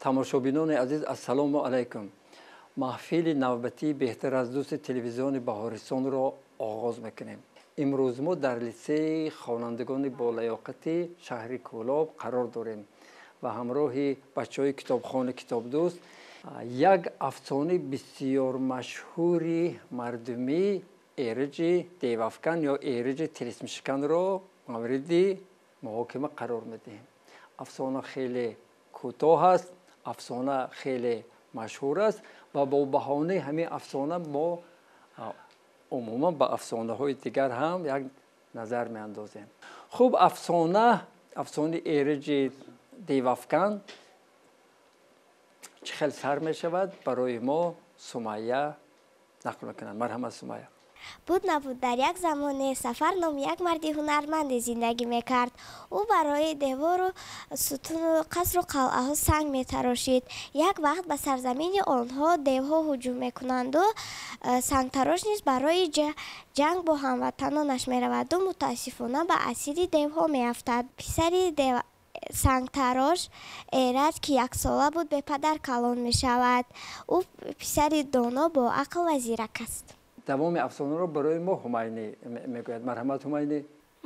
тамошобинони азиз, ассалому алайкум. маҳфили навбатии беҳтар аз дӯсти телевизиони Баҳористонро оғоз мекунем. имрӯз мо дар литсеи хонандагони болаёқати шаҳри Кӯлоб қарор дорем ва ҳамроҳи бачаҳои китобхони Китобдӯст як афсонаи бисёр машҳури мардумӣ Эриҷи Девафкан ё Эриҷи Тилисмишканро мавриди муҳокима қарор медиҳем. афсона хеле кӯтоҳ аст, афсона хеле машҳур аст ва бо баҳонаи ҳамин афсона мо умуман ба афсонаҳои дигар ҳам як назар меандозем. хуб, афсонаи Эриҷи Девафкан чӣ хел сар мешавад? Барои мо Сумайя нақл мекунад. марҳамат Сумайя. буд набуд дар як замоне Сафар номи як марди ҳунарманде зиндагӣ мекард. ӯ барои девору сутуну қасру қалъаҳо санг метарошид. як вақт ба сарзамини онҳо девҳо ҳуҷум мекунанду сангтарош низ барои ҷанг бо ҳамватанонаш мераваду мутаассифона ба асири девҳо меафтад. писари сангтарош Эраҷ ки яксола буд бепадар калон мешавад. ӯ писари доно бо ақл ва зирак аст. давоми афсонаро барои мо Ҳумайнӣ мегӯяд. марҳамат Ҳумайнӣ.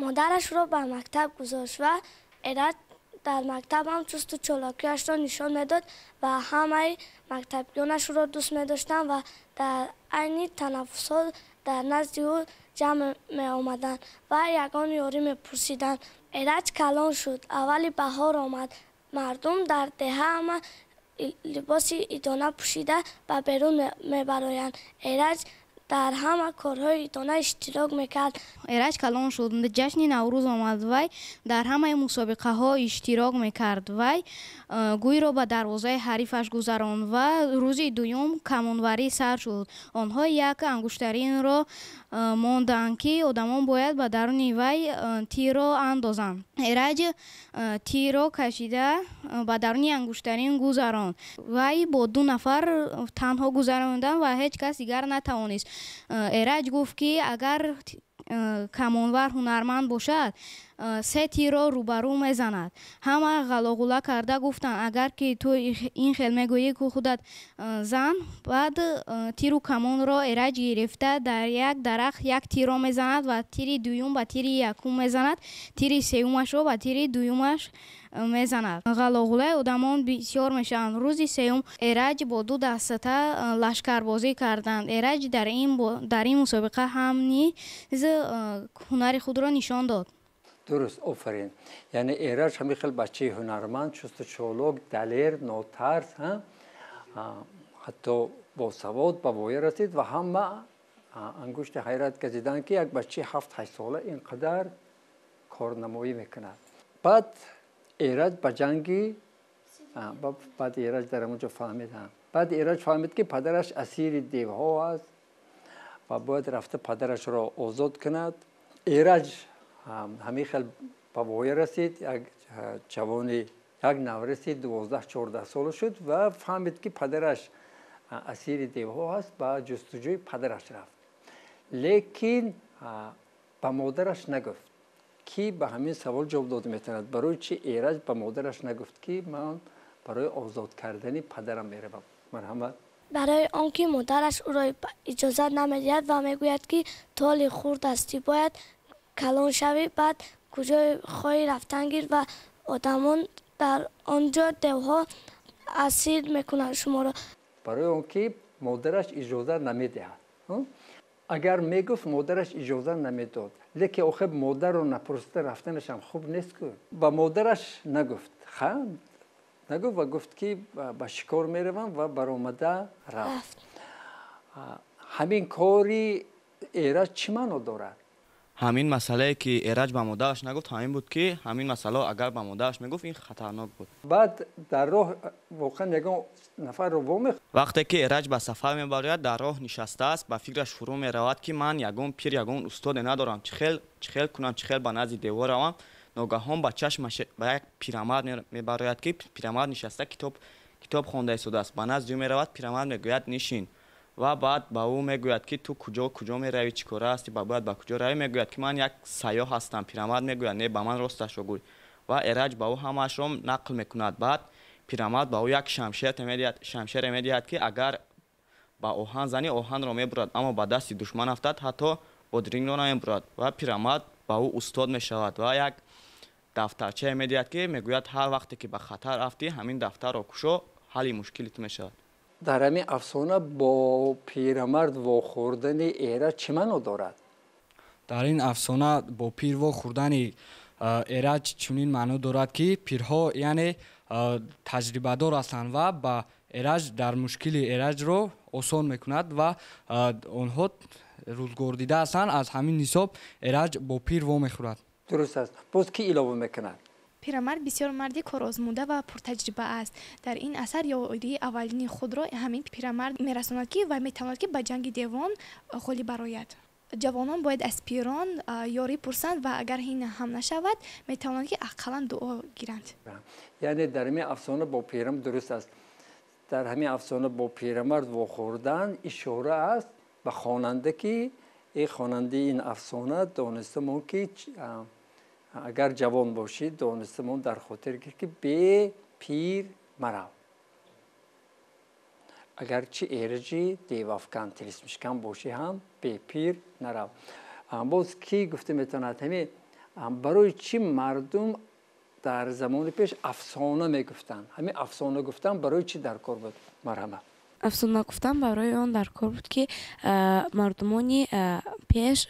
модарашро ба мактаб гузошт ва Эраҷ дар мактаб ҳам чусту чолокиашро нишон медод ва ҳамаи мактабиёнашро дӯст медоштанд ва дар айни танаффусҳо дар назди ӯ ҷамъ меомаданд ва ягон ёрӣ мепурсиданд. Эраҷ калон шуд. аввали баҳор омад. мардум дар деҳа ҳама либоси идона пӯшида ба берун мебароянд. Эраҷ дар ҳама корҳои идона иштирок мекард. Эраҷ калон шуд. ҷашни Наврӯз омад. Вай дар ҳамаи мусобиқаҳо иштирок мекард. Вай гӯйро ба дарвозаи ҳарифаш гузаронд ва рӯзи дуюм камонварӣ сар шуд. онҳо як ангуштаринро монданд ки одамон бояд ба даруни вай тирро андозанд. Эраҷ тирро кашида ба даруни ангуштарин гузаронд. вай бо ду нафар танҳо гузаронданд ва ҳеҷ кас дигар натавонист. Эраҷ гуфт ки агар камонвар ҳунарманд бошад, се тирро рӯбарӯ мезанад. ҳама ғалоғула карда гуфтанд агар ки ту ин хел мегӯӣ ки худат зан. баъд тиру камонро Эраҷ гирифта дар як дарахт як тирро мезанад ва тири дуюм ба тири якум мезанад. тири сеюмашро ба тири дуюмаш мезанад. ғалоғулаи одамон бисёр мешаванд. рӯзи сеюм Эраҷ бо ду дастата лашкарбозӣ карданд. Эраҷ дар ин мусобиқа ҳам низ ҳунари худро нишон дод. дуруст, офарин. яъне Эраҷ ҳамин хел бачаи ҳунарманд, чусту чолок, далер, нотарс, ҳатто босавод ба воя расид ва ҳама ангушти ҳайрат газиданд ки як бачаи 7-8 сола инқадар корнамоӣ мекунад. баъд Эраҷ ба ҷанги баъд Эраҷ дар ҳамонҷо фаҳмиданд. баъд Эраҷ фаҳмид ки падараш асири девҳо аст ва бояд рафта падарашро озод кунад. Эраҷ ҳамин хел ба воя расид. як ҷавони як навраси 12-14 сола шуд ва фаҳмид ки падараш асири девҳо аст. ба ҷустуҷӯи падараш рафт. лекин ба модараш нагуфт ки ба ҳамин савол ҷавоб дода метавонад. барои чӣ Эраҷ ба модараш нагуфт ки ман барои озод кардани падарам меравам? марҳамат. барои он ки модараш ӯро иҷозат намедиҳад ва мегӯяд ки ту ҳоли хурд ҳастӣ, бояд калон шавӣ. баъд куҷои хоҳӣ рафтан гир ва одамон дар он ҷо девҳо асир мекунанд шуморо. барои он ки модараш иҷозат намедиҳад. агар мегуфт модараш иҷозат намедод, лекин охир модарро напурсида рафтанашам хуб нест ку. ба модараш нагуфт. нагуфт ва гуфт ки ба шикор меравам ва баромада рафт. ҳамин кори Эраҷ чӣ маъно дорад? ҳамин масъалае ки Эраҷ ба модараш нагуфт ҳамин буд ки ҳамин масъала агар ба модараш мегуфт ин хатарнок буд. баъд дар роҳ воқеан ягон нафарро вомехт. вақте ки Эраҷ ба сафар мебарояд, дар роҳ нишастааст, ба фикраш фурӯ меравад ки ман ягон пир, ягон устоде надорам, чӣ хел кунам, чӣ хел ба назди девор равам. ногаҳон ба чашмаш ба як пирамард мебарояд ки пирамард нишаста китоб хонда истодааст. ба назди ӯ меравад, пирамард мегӯяд нишин ва баъд ба ӯ мегӯяд ки ту куҷо меравӣ, чӣ кора ҳастӣ, бояд ба куҷо равӣ. мегӯяд ки ман як сайёҳ ҳастам. пирамард мегӯяд не, ба ман росташро гӯй. ва Эраҷ ба ӯ ҳамаашро нақл мекунад. баъд پیرمرد با او یک شمشیر میدهد که اگر با آهن زنی آهن را میبرد، اما با دست دشمن افتاد حتی بادرینگ را نمیبرد و پیرمرد با او استاد میشود و یک دفترچه میدهد که میگوید هر وقتی که به خطر رفتی همین دفتر را کشو، حل مشکلت میشود. در همین افسانه با پیرمرد واخوردن ایرج چه معنا دارد؟ در این افسانه با پیر واخوردن ایرج چنین معنا دارد که پیرها یعنی تجربه دار هستند و با ایرج در مشکل ایرج رو آسان میکند و آنها روزگار دیده هستند. از همین حساب ایرج با پیر وا میخورد. درست است. باز کی علاوه میکند؟ پیرمرد بسیار مردی کارآزموده و پرتجربه است. در این اثر یاری اولین خود را همین پیرمرد میرساند که و میتواند که به جنگ دیوان خالی براید. جوانان باید از پیران یاری پرسند و اگر این هم نشود میتوانند که اقلا دعا گیرند. یعنی در همین افسانه با پیرمرد درست است. در همین افسانه با پیرمرد واخوردن اشاره است به خواننده که این خواننده این افسانه دانستمون که اگر جوان باشید دانستمون در خاطر که به پیر مرو. اگر چه ایرجی دیوافکن تلیسمشکن باشی هم به پیر نرو. باز کی گفته میتوند همین برای چی مردم در زمان پیش افسانه میگفتن؟ همین افسانه گفتن برای چی در کار بود؟ مرحمت. افسانه گفتن برای آن در کار بود که مردمانی پیش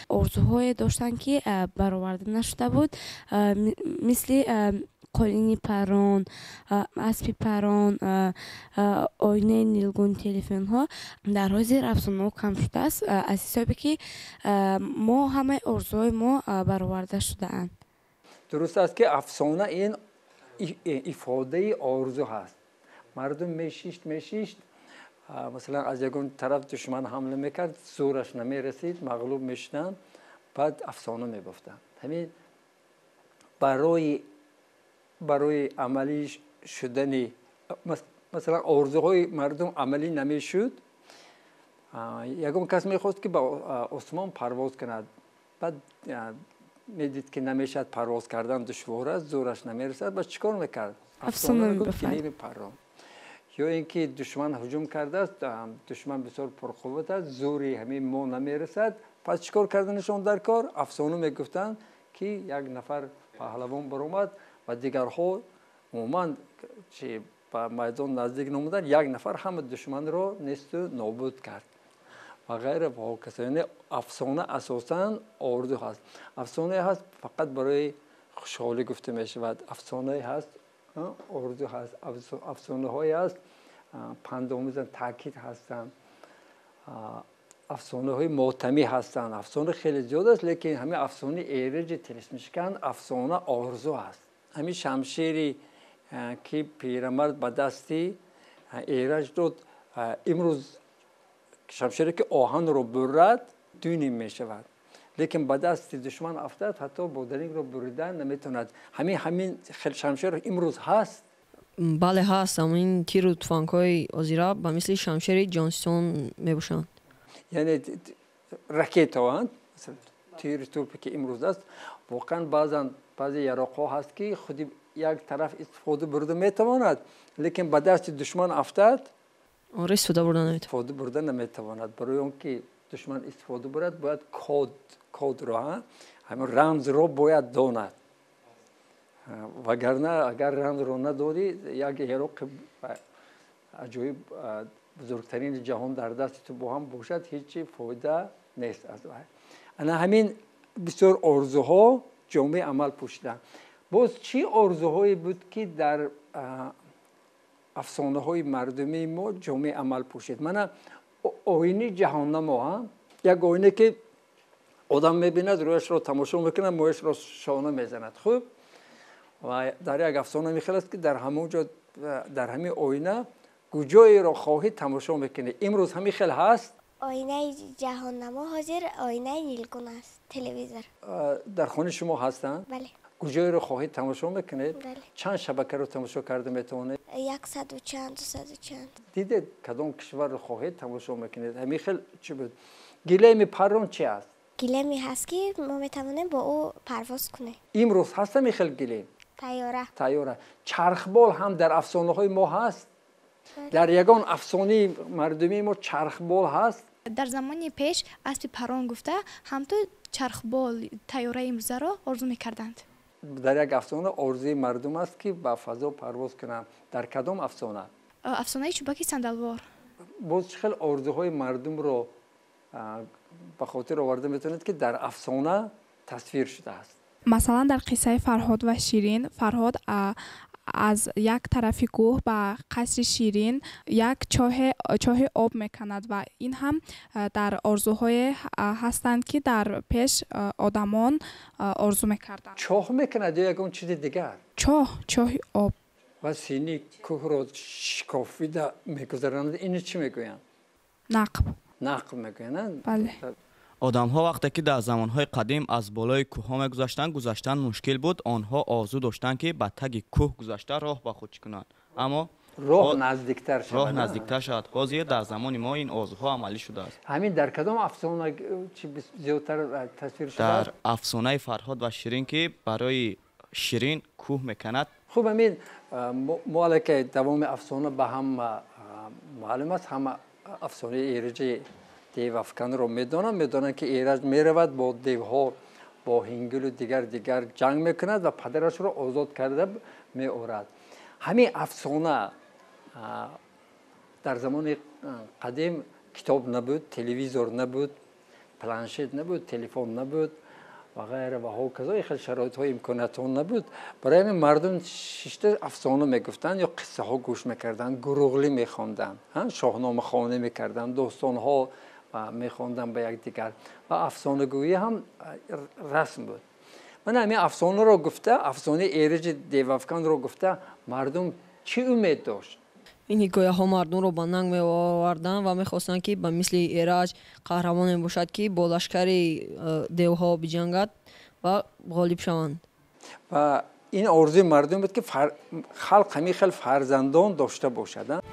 آرزوهای داشتن که برآورده نشده بود، مثل قالینی پران، اسبی پران، آینه نیلگون، تلفن ها. در حال زیر افسانه ها کم شده است از حسابی که ما همه آرزوهای ما برآورده شده اند. درست است که افسانه این ifade آرزو هست. مردم میشیشت مثلا از یکون طرف دشمن حمله میکرد زورش نمیرسید مغلوب میشدن بعد افسانه میگفتن. همین برای عملی شدن مثلا آرزوهای مردم عملی نمیشد. یکون کس میخواست که با آسمان پرواز کند بعد میدید که نمیشد پرواز کردن دشوار است زورش نمیرسد بعد چیکار میکرد؟ افسانه میگفت. یا اینکه دشمن هجوم کرده است دشمن بسیار پرقوت است زوری همین ما نمیرسد پس چیکار کردنشون در کار؟ افسانه میگفتن که یک نفر پهلوان برآمد و دیگرها عموما چه به میدان نزدیک نمودن یک نفر همه دشمن را نیست و نابود کرد و غیره و کسانی. افسانه اساساً آرزو هست. افسانه هست فقط برای خوشحالی گفته می شود. افسانه هست آرزو هست. افسانه های هست پندآمیزن تاکید هستند. افسانه های ماتمی هستند. افسانه خیلی زیاد است لیکن همین افسانه ایرج تلیسمشکن افسانه آرزو هست. همین شمشیری که پیرمرد به دستی ایرج داد امروز شمشیری که آهن رو برد دونیم می شود لیکن به دست دشمن افتاد حتی بادرینگ رو بریدن نمیتوند. همین شمشیر امروز هست. بله هست، اما این تیر و تفنگ‌های آزیرا به مثل شمشیر جانستون میباشند. یعنی راکت ها مثلا تیر توپی که امروز است واقعا بعضی یراق‌ها هست که خودی یک طرف استفاده برده میتواند لیکن به دست دشمن افتاد استفاده برده نمیتواند. برای اون که دشمن استفاده برد باید کد را همین رمز را باید داند وگرنه اگر رمز را نداری یک یراق عجایب بزرگترین جهان در دست تو با هم باشد هیچ فایده نیست از انا همین بسیار آرزوها جامعه عمل پوشیدن. باز چی آرزوهایی بود که در افسانه های مردمی ما جامعه عمل پوشید؟ من آینه جهنم هم یک آینه که آدم میبیند رویش را تماشا میکنه مویش را شانه میزند. خوب و در یک افسانه میخواست که در همونجا در همین آینه کجایی را خواهید تماشا میکنه. امروز همین خیلی هست. آینه جهاننما حاضر آینه نیلگون است تلویزیون در خانه شما هستن؟ بله. کجایی رو خواهید تماشا میکنید؟ بله. چند شبکه رو تماشا کرده میتونید؟ 100 و چند 200 و چند. دیدید کدام کشور رو خواهید تماشا میکنید؟ همین خیلی چی بود؟ گلیم پران چی است؟ گلیمی هست که ما میتوانیم با او پرواز کنیم. امروز هست همین خیلی گلیم؟ تیاره. چرخبال هم در افسانه های ما هست. در یگان افسانه مردمی ما چرخبال هست. дар замони пеш аспи парон гуфта ҳамто чархбол тайёраи имрӯзаро орзу мекарданд. در یک افسانه آرزوی مردم است که به فضا پرواز کنند. در کدام افسانه؟ афсонаи чӯбаки сандалвор. باز چه خیلی آرزوهای مردم رو به خاطر آورده میتونید که در افسانه تصویر شده است. مثلا در قصه فرهاد و شیرین، فرهاد از یک طرف کوه به قصر شیرین یک چاه آب میکند و این هم در آرزوهای هستند که در پیش آدمان آرزو میکردند. چاه میکند یا یکون چیز دیگر؟ چاه آب. و سینی کوه رو شکافیده میگذارند. این چی میگویند؟ نقب میگویند. بله. آدم‌ها وقتی که در زمان‌های قدیم از بالای کوه‌ها می‌گذشتن مشکل بود. آنها آرزو داشتند که به تگ کوه گذشته راه به خود کنند. اما راه نزدیکتر شد. حاضر در زمان ما این آرزوها عملی شده است. همین در کدام افسانه چی زیادتر تصویر شده؟ در افسانه فرهاد و شیرین که برای شیرین کوه میکند. خوب همین ما که دوام افسانه به هم معلوم است. هم افسانه ایرج دیو افکن رو میدونن که ایرج میرود با دیوها با هنگل و دیگر جنگ میکند و پدرش رو آزاد کرده میآورد. همین افسانه در زمان قدیم کتاب نبود، تلویزیون نبود، پلنشت نبود، تلفن نبود و غیره و هاکذا خیلی شرایط های امکانات ها نبود. برای همین مردم شیشته افسانه میگفتن یا قصه ها گوش میکردن، گروغلی میخواندن، شاهنامه خوانی میکردن، داستان ها میخواندن به یک دیگر و افسانه گویی هم رسم بود. من همین افسانه رو گفته، افسانه ایرج دیو افکن رو گفته، مردم چی امید داشت؟ این حکایه ها مردم رو به ننگ می آوردن و میخواستن که به مثل ایرج قهرمان باشد که با لشکر دیوها بجنگد و غالب شوند. و این آرزوی مردم بود که خلق خیلی فرزندان داشته باشد.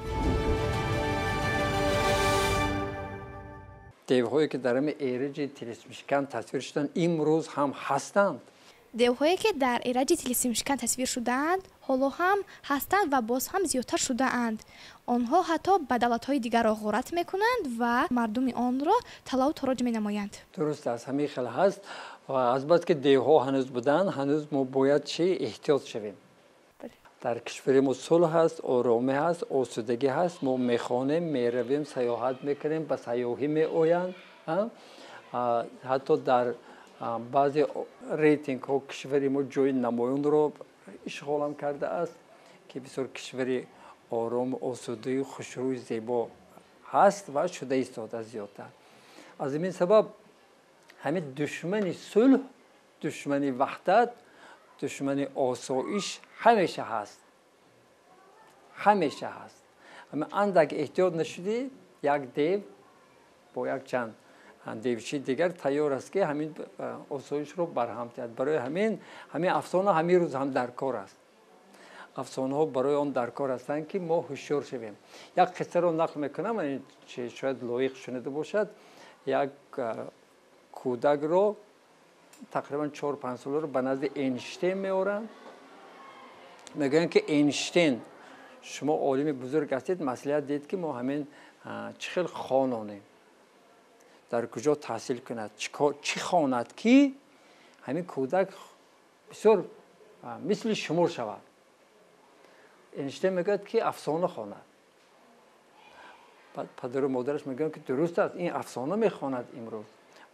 دیوهایی که در ایرج طلسمشکن تصویر شدند امروز هم هستند. دیوهایی که در ایرج طلسمشکن تصویر شدند حالا هم هستند و باز هم زیادتر شده اند. آنها حتی به دولت‌های دیگر را غارت میکنند و مردم آن را طلا و تاراج مینمایند. درست است، همین خیلی هست و از بس که دیوها هنوز بودند هنوز ما باید چی احتیاط شویم. در کشور ما صلح هست، آرامی هست، آسودگی هست. ما میخوانیم، میرویم، سیاحت میکنیم، به سیاحی میآیند. حتی در بعضی ریتینگ ها کشور ما جای نمایان رو اشغال کرده است که بسیار کشور آرام، آسوده، خوشروی، زیبا هست و شده ایستاده زیادتر. از این سبب همین دشمن صلح، دشمن وحدت، دشمن آسایش همیشه هست. اما اندک احتیاط نشدی یک دیو با یک چند دیوچی دیگر تیار است که همین آسایش رو برهم تید. برای همین افسانه همین روز هم در کار است. افسانه ها برای آن در کار هستند که ما هوشیار شویم. یک قصه رو نقل میکنم، شاید لایق شنیده باشد. یک کودک رو تقریبا 4-5 ساله رو به نزد اینشتین میارن. میگن که اینشتین شما عالم بزرگ هستید، مصلحت دید که ما همین چه خیلی خوانانیم، در کجا تحصیل کند، چی خواند که همین کودک بسیار مثل شما شود. اینشتین میگه که افسانه خواند. بعد پدر و مادرش میگن که درست است، این افسانه میخواند امروز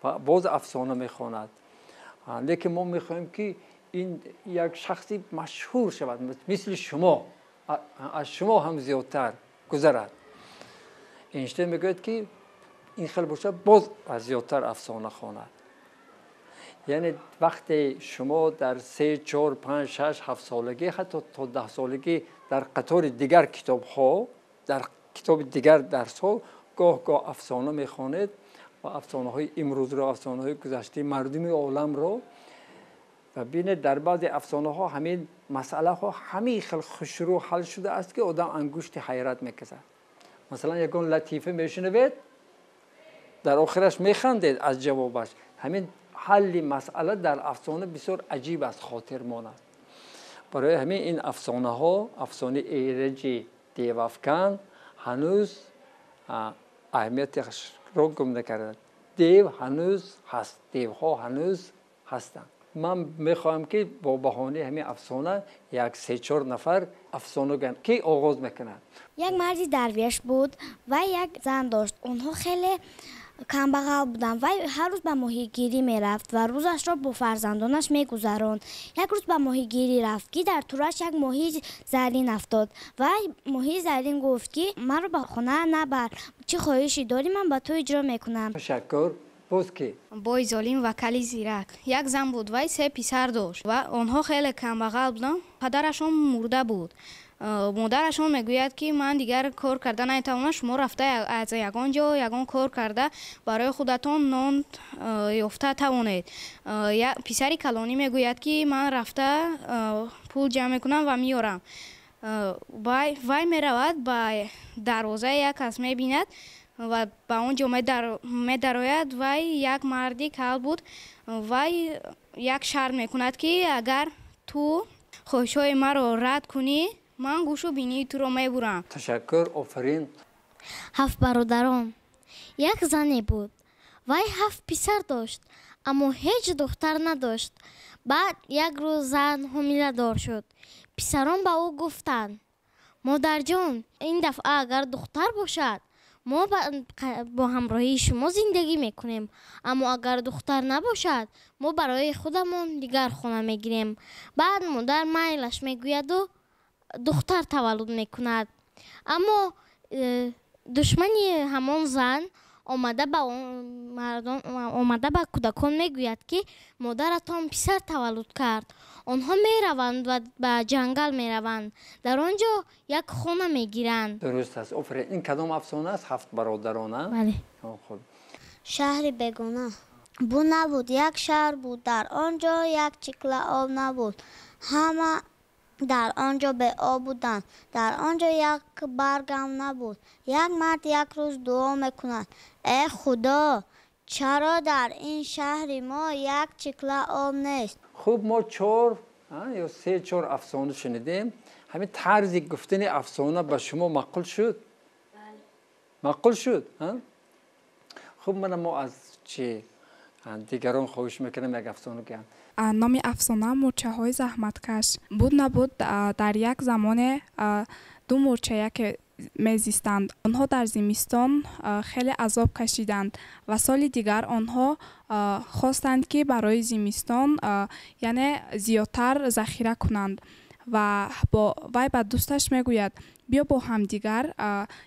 و باز افسانه میخواند، لیکن ما میخوایم که این یک شخصی مشهور شود، مثل شما، از شما هم زیادتر گذرد. اینشتین میگه که این خیلی باشه، باز از زیادتر افسانه خواند. یعنی وقتی شما در 3، 4، 5، 6، 7 سالگی حتی تا 10 سالگی در قطار دیگر کتاب ها، در کتاب دیگر درس ها گاه افسانه میخوانید و افسانه های امروز را، افسانه های گذشته مردم عالم را، و بینید در بعض افسانه ها همین مسئله ها همین خیلی خوشرو حل شده است که آدم انگشت حیرت میکشه. مثلا یکون لطیفه میشنوید در آخرش میخندید از جوابش. همین حل مسئله در افسانه بسیار عجیب است، خاطر ماند. برای همین این افسانه ها، افسانه ایرج دیوافکن هنوز اهمیتش رو گم نکردند. دیو هنوز هست، دیوها هنوز هستند. من میخواهم که با بهانه همین افسانه یک 3-4 نفر افسانه گن که آغاز میکنند. یک مردی درویش بود و یک زن داشت. اونها خیلی کمبغل بودن و هر روز به ماهیگیری میرفت و روزش را با فرزندانش میگذراند. یک روز به ماهیگیری رفت که در طورش یک ماهی زرین افتاد و ماهی زرین گفت که من رو به خانه نبر، چه خواهشی داری من به تو اجرا میکنم. تشکر. باز که بای ظالم و کلی زیرک. یک زن بود و 3 پسر داشت و آنها خیلی کمبغل بودن. پدرشان مرده بود. مادرشان میگوید که من دیگر کار کردن نمیتوانم، شما رفته از یگان جا یگان کار کرده برای خودتان نان یافته توانید. پسری کلانی میگوید که من رفته پول جمع میکنم و میارم. وای میرود به دروازه یک کس میبیند و به اونجا میدراید و یک مردی کل بود و یک شرط میکند که اگر تو خواهشای مرا رد کنی من گوش و بینی تو رو میبرم. تشکر. آفرین. 7 برادران. یک زنی بود. وای 7 پسر داشت اما هیچ دختر نداشت. بعد یک روز زن حامله دار شد. پسران به او گفتند مادر جان این دفعه اگر دختر باشد ما با همراهی شما زندگی میکنیم، اما اگر دختر نباشد ما برای خودمون دیگر خانه میگیریم. بعد مادر میلش میگوید و دختر تولد میکند. اما دشمنی همان زن آمده به کودکان میگوید که مادرتان پسر تولد کرد. آنها میروند و به جنگل میروند، در آنجا یک خانه میگیرند. درست است. آفرین. این کدام افسانه است؟ 7 برادران. بله. خب. شهر بگونه بود نبود. یک شهر بود، در آنجا یک چکله آب نبود. همه در آنجا به آب بودند. در آنجا یک برگم نبود. یک مرد یک روز دعا میکند ای خدا چرا در این شهر ما یک چکله آب نیست؟ خوب ما 4 یا 3-4 افسانه شنیدیم. همین طرز گفتن افسانه به شما معقول شد؟ معقول شد؟ خوب من ما از چی دیگران خواهش میکنم یک افسانه گم. نام افسانه مورچه های زحمتکش. بود نبود در یک زمان 2 مورچه که میزیستند. آنها در زمستان خیلی عذاب کشیدند و سال دیگر آنها خواستند که برای زمستان یعنی زیادتر ذخیره کنند و وی به دوستش میگوید بیا با هم دیگر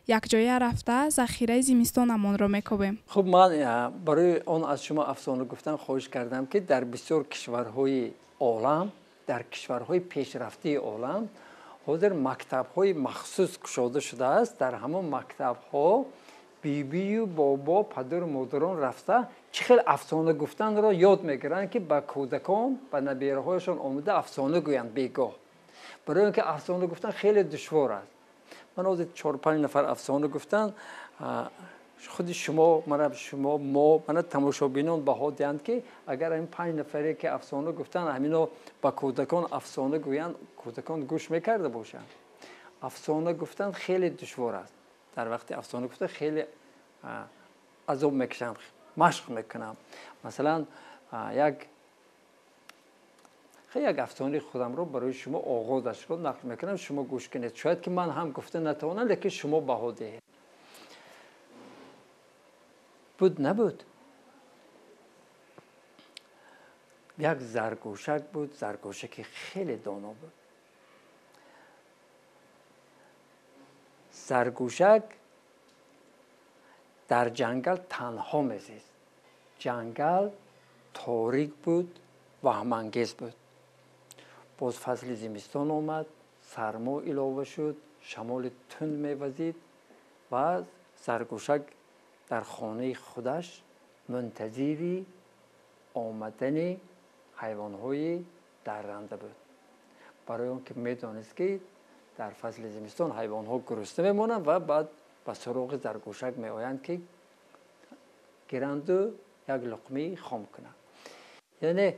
یک جای رفته ذخیره زمستانمان را میکوبیم. خب من برای آن از شما افسانه گفتن خواهش کردم که در بسیار کشورهای عالم، در کشورهای پیشرفته عالم حاضر مکتب‌های مخصوص گشاده شده است. در همون مکتب‌ها بیبی و بابا پدر و مادران رفته چه خیلی افسانه گفتن را یاد میگیرند که به کودکان به نبیره‌هایشان آمده افسانه گویند بیگاه. برای اینکه افسانه گفتن خیلی دشوار است. من از 4-5 نفر افسانه گفتن خود شما من تماشابینان بها دهند که اگر این 5 نفری که افسانه گفتن همینو با کودکان افسانه گویند کودکان گوش میکرده باشند. افسانه گفتن خیلی دشوار است. در وقت افسانه گفتن خیلی عذاب میکشم، مشق میکنم. مثلا یک افسانه خودم رو برای شما آغازش رو نقل میکنم، شما گوش کنید. شاید که من هم گفته نتوانم لیکن شما بها دهید. بود نبود یک زرگوشک بود. زرگوشکی خیلی دانا بود. زرگوشک در جنگل تنها میزیست. جنگل تاریک بود و غم‌انگیز بود. باز فصل زمستان آمد، سرما علاوه شد، شمال تند میوزید و زرگوشک در خانه خودش منتظری آمدن حیوان‌های درنده بود. برای اون که میدانست که در فصل زمستان حیوان‌ها گرسنه میمونند و بعد به سراغ زرگوشک میآیند که گیرند و یک لقمه خام کنند. یعنی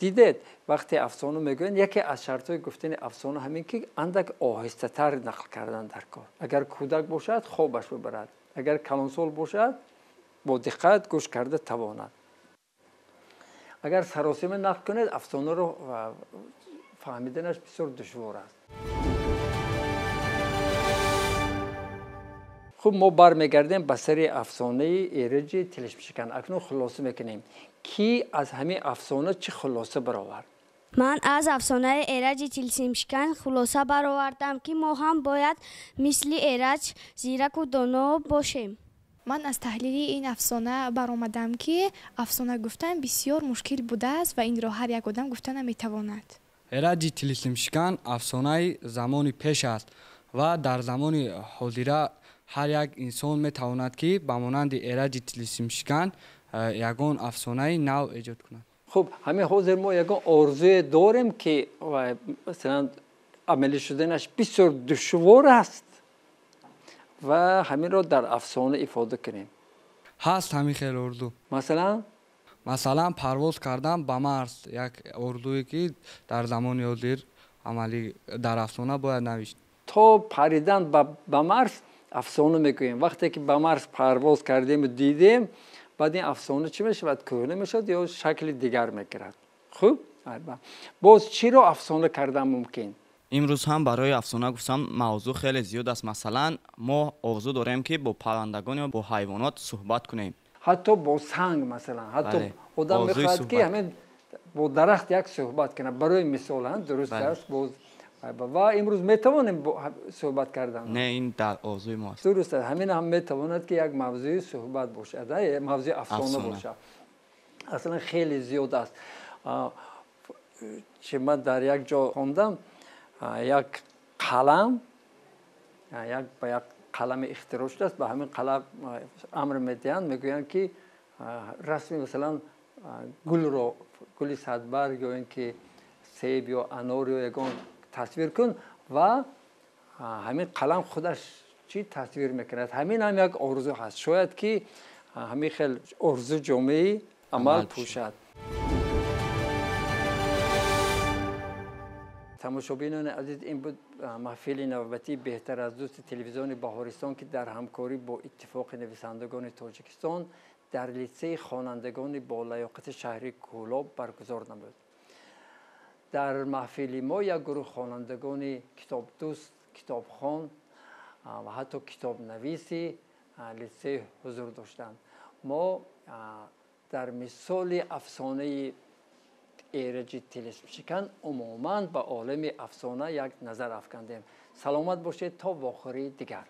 دیدید وقتی افسانه میگوین یکی از شرطهای گفتن افسانه همین که اندک آهسته تر نقل کردن در کار. اگر کودک باشد خوابش ببرد، اگر کلانسال باشد با دقت گوش کرده تواند. اگر سراسیمه نقل کنید افسانه رو فهمیدنش بسیار دشوار است. خب ما برمیگردیم به سری افسانه ایرج تلسمشکن. اکنون خلاصه میکنیم کی از همین افسانه چه خلاصه برآورد؟ من از افسانه ایرج تلسمشکن خلاصه برآوردم که ما هم باید مثل ایرج زیرک و دانا باشیم. من از تحلیل این افسانه برآمدم که افسانه گفتن بسیار مشکل بوده است و این را هر یک آدم گفتن نمیتواند. ایرج تلسمشکن افسانه زمانی پیش است و در زمان حاضر هر یک انسان میتواند که به مانند ایرج تلسمشکن یگان افسانه نو ایجاد کند. خب همین حاضر ما یگان آرزوی داریم که مثلا عملی شدنش بسیار دشوار است و همین را در افسانه ifade کنیم. هست همین خیلی اردو. مثلا پرواز کردن به مرز یک اردویی که در زمان حاضر عملی در افسانه باید نوشت. تا پریدن به مرز افسانه میگوییم. وقتی که به مرز پرواز کردیم و دیدیم بعد این افسانه چی میشه؟ بعد کهنه میشد یا شکل دیگر میگیرد. خوب باز چی رو افسانه کردن ممکن؟ امروز هم برای افسانه گفتم موضوع خیلی زیاد است. مثلا ما آرزو داریم که با پرندگان یا با حیوانات صحبت کنیم، حتی با سنگ مثلا، حتی آدم میخواد که همین با درخت یک صحبت کنه. برای مثال هم درست است. باز و امروز میتوانیم صحبت کردن. نه این در آرزوی ما است. درست است. همین هم میتواند که یک موضوع صحبت باشه، موضوع افسانه باشه. اصلا خیلی زیاد است. چه من در یک جا خوندم یک قلم با یک قلم اختراع شده است. به همین قلم امر میدهند، میگویند که رسمی مثلا گل صدبرگ یا اینکه سیب یا انار یا یگان تصویر کن و همین قلم خودش چی تصویر میکند. همین هم یک آرزو هست. شاید که همین خیلی آرزو جامعه عمل پوشد. تماشابینان عزیز، این بود محفل نوبتی بهتر از دوست تلویزیون بهارستان که در همکاری با اتفاق نویسندگان تاجیکستان در لیسه خوانندگان با لیاقت شهری کولاب برگزار نمود. در محفل ما یک گروه خوانندگان کتاب دوست، کتابخوان و حتی کتاب نویسی لیسه حضور داشتند. ما در مثال افسانه ایرج تلسمشکن عموماً به عالم افسانه یک نظر افکندیم. سلامت باشید تا واخری دیگر.